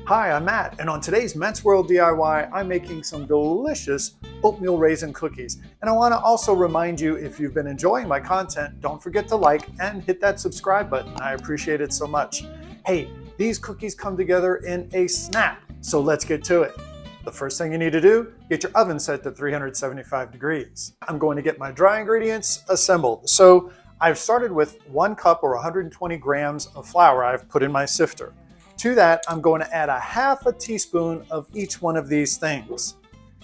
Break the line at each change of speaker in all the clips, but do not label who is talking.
Hi, I'm Matt, and on today's Matt's World DIY, I'm making some delicious oatmeal raisin cookies. And I want to also remind you, if you've been enjoying my content, don't forget to like and hit that subscribe button. I appreciate it so much. Hey, these cookies come together in a snap, so let's get to it. The first thing you need to do, get your oven set to 375 degrees. I'm going to get my dry ingredients assembled. So I've started with 1 cup or 120 grams of flour I've put in my sifter. To that, I'm going to add a half a teaspoon of each one of these things.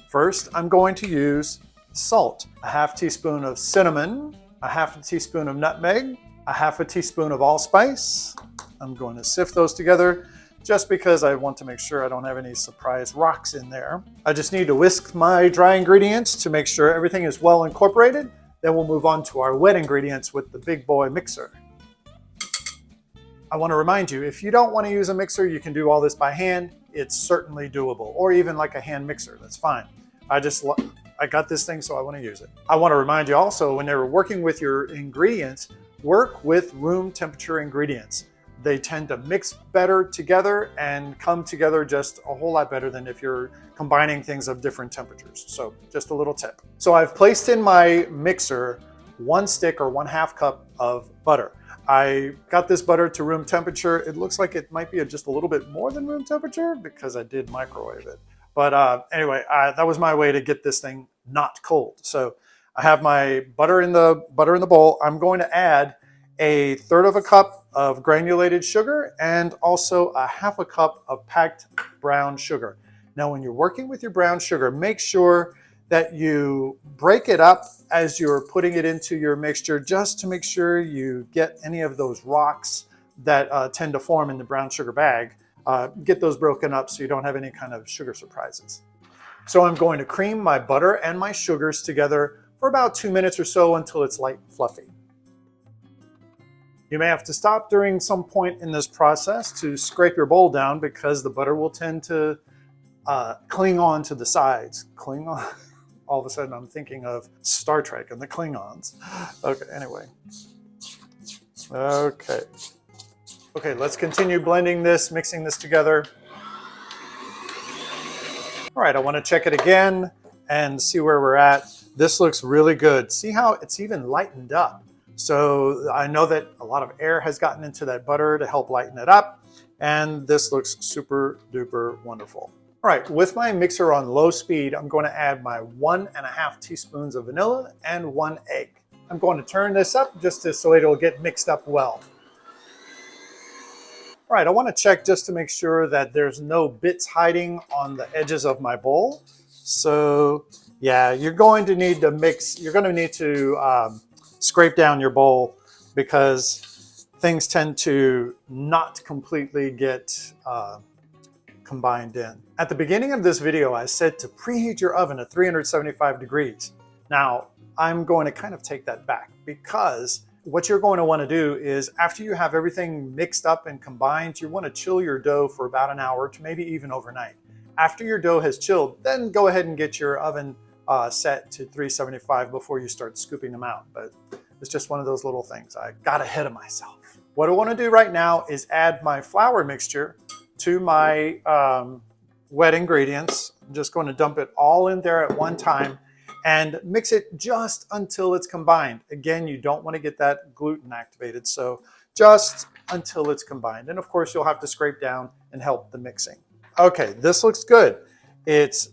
First, I'm going to use salt, a half teaspoon of cinnamon, a half a teaspoon of nutmeg, a half a teaspoon of allspice. I'm going to sift those together just because I want to make sure I don't have any surprise rocks in there. I just need to whisk my dry ingredients to make sure everything is well incorporated. Then we'll move on to our wet ingredients with the big boy mixer. I want to remind you, if you don't want to use a mixer, you can do all this by hand. It's certainly doable, or even like a hand mixer, that's fine. I got this thing, so I want to use it. I want to remind you also, when you're working with your ingredients, work with room temperature ingredients. They tend to mix better together and come together just a whole lot better than if you're combining things of different temperatures. So just a little tip. So I've placed in my mixer 1 stick or 1/2 cup of butter. I got this butter to room temperature. It looks like it might be just a little bit more than room temperature because I did microwave it. But anyway, that was my way to get this thing not cold. So I have my butter in the bowl. I'm going to add 1/3 cup of granulated sugar and also a 1/2 cup of packed brown sugar. Now, when you're working with your brown sugar, make sure that you break it up as you're putting it into your mixture, just to make sure you get any of those rocks that tend to form in the brown sugar bag. Get those broken up so you don't have any kind of sugar surprises. So I'm going to cream my butter and my sugars together for about 2 minutes or so until it's light and fluffy. You may have to stop during some point in this process to scrape your bowl down because the butter will tend to cling on to the sides. Cling on. All of a sudden I'm thinking of Star Trek and the Klingons. Okay, anyway. Okay, let's continue blending this, mixing this together. All right, I want to check it again and see where we're at. This looks really good. See how it's even lightened up. So I know that a lot of air has gotten into that butter to help lighten it up. And this looks super duper wonderful. All right, with my mixer on low speed, I'm going to add my 1.5 teaspoons of vanilla and 1 egg. I'm going to turn this up just so it'll get mixed up well. All right, I want to check just to make sure that there's no bits hiding on the edges of my bowl. So yeah, you're going to need to mix, you're going to need to scrape down your bowl because things tend to not completely get combined in. At the beginning of this video, I said to preheat your oven at 375 degrees. Now, I'm going to kind of take that back because what you're going to want to do is after you have everything mixed up and combined, you want to chill your dough for about an hour to maybe even overnight. After your dough has chilled, then go ahead and get your oven set to 375 before you start scooping them out. But it's just one of those little things. I got ahead of myself. What I want to do right now is add my flour mixture to my wet ingredients. I'm just going to dump it all in there at one time and mix it just until it's combined. Again, you don't want to get that gluten activated, so just until it's combined. And of course, you'll have to scrape down and help the mixing. Okay, this looks good. It's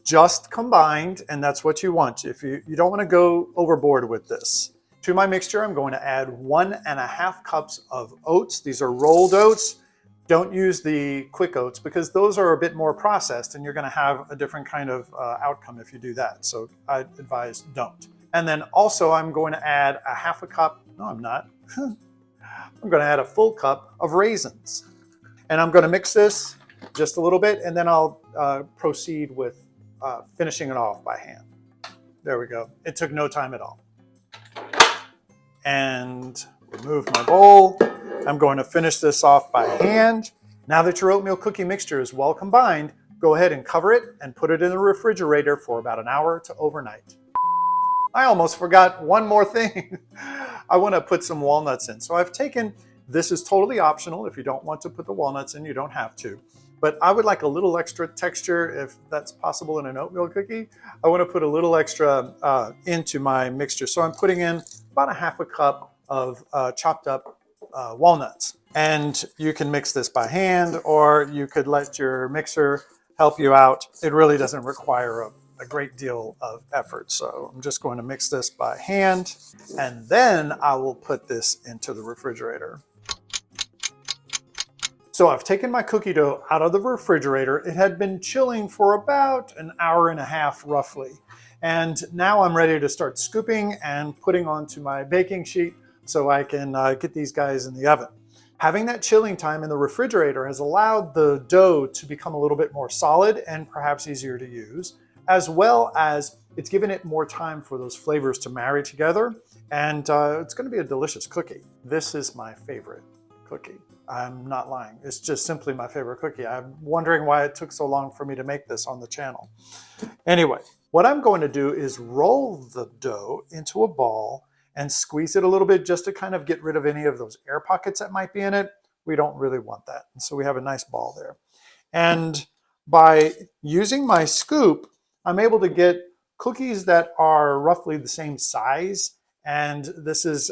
just combined, and that's what you want. If you don't want to go overboard with this. To my mixture, I'm going to add 1.5 cups of oats. These are rolled oats. Don't use the quick oats because those are a bit more processed and you're going to have a different kind of outcome if you do that. So I advise don't. And then also I'm going to add a 1/2 cup, no I'm not, I'm going to add a 1 cup of raisins. And I'm going to mix this just a little bit and then I'll proceed with finishing it off by hand. There we go. It took no time at all. And remove my bowl. I'm going to finish this off by hand. Now that your oatmeal cookie mixture is well combined, go ahead and cover it and put it in the refrigerator for about an hour to overnight. I almost forgot one more thing. I want to put some walnuts in. So I've taken, this is totally optional. If you don't want to put the walnuts in, you don't have to. but I would like a little extra texture if that's possible in an oatmeal cookie. I want to put a little extra into my mixture. So I'm putting in about a half a cup of chopped up walnuts. And you can mix this by hand, or you could let your mixer help you out. It really doesn't require a great deal of effort. So I'm just going to mix this by hand, and then I will put this into the refrigerator. So I've taken my cookie dough out of the refrigerator. It had been chilling for about an hour and a half roughly. And now I'm ready to start scooping and putting onto my baking sheet so I can get these guys in the oven. Having that chilling time in the refrigerator has allowed the dough to become a little bit more solid and perhaps easier to use, as well as it's given it more time for those flavors to marry together. And it's going to be a delicious cookie. This is my favorite cookie. I'm not lying. It's just simply my favorite cookie. I'm wondering why it took so long for me to make this on the channel. Anyway, what I'm going to do is roll the dough into a ball and squeeze it a little bit just to kind of get rid of any of those air pockets that might be in it. We don't really want that. And so we have a nice ball there. And by using my scoop, I'm able to get cookies that are roughly the same size. And this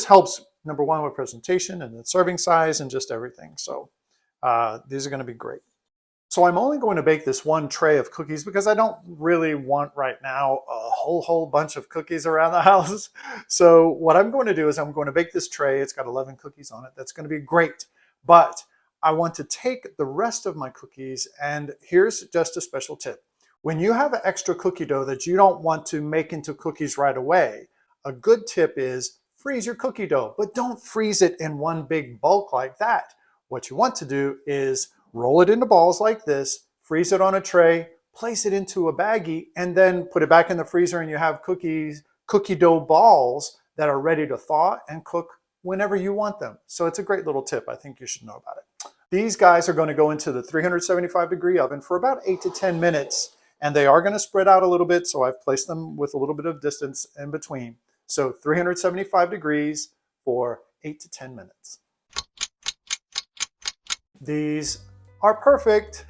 helps, number one, with presentation and the serving size and just everything. So these are going to be great. So I'm only going to bake this one tray of cookies because I don't really want right now a whole bunch of cookies around the house. So what I'm going to do is I'm going to bake this tray. It's got 11 cookies on it. That's going to be great. But I want to take the rest of my cookies, and here's just a special tip. When you have extra cookie dough that you don't want to make into cookies right away, a good tip is freeze your cookie dough, but don't freeze it in one big bulk like that. What you want to do is roll it into balls like this, freeze it on a tray, place it into a baggie, and then put it back in the freezer, and you have cookie dough balls that are ready to thaw and cook whenever you want them. So it's a great little tip. I think you should know about it. These guys are going to go into the 375-degree oven for about 8 to 10 minutes, and they are going to spread out a little bit, so I've placed them with a little bit of distance in between. So 375 degrees for 8 to 10 minutes. These are perfect.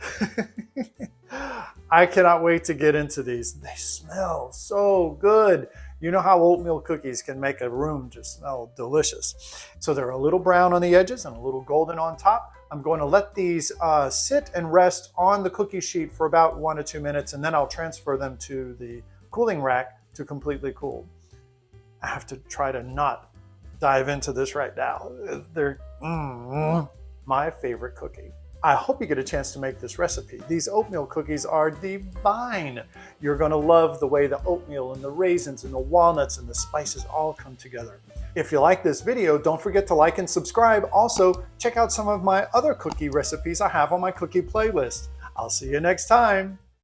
I cannot wait to get into these. They smell so good. You know how oatmeal cookies can make a room just smell delicious. So they're a little brown on the edges and a little golden on top. I'm going to let these sit and rest on the cookie sheet for about 1 to 2 minutes, and then I'll transfer them to the cooling rack to completely cool. I have to try to not dive into this right now. They're my favorite cookie. I hope you get a chance to make this recipe. These oatmeal cookies are divine. You're going to love the way the oatmeal and the raisins and the walnuts and the spices all come together. If you like this video, don't forget to like and subscribe. Also, check out some of my other cookie recipes I have on my cookie playlist. I'll see you next time.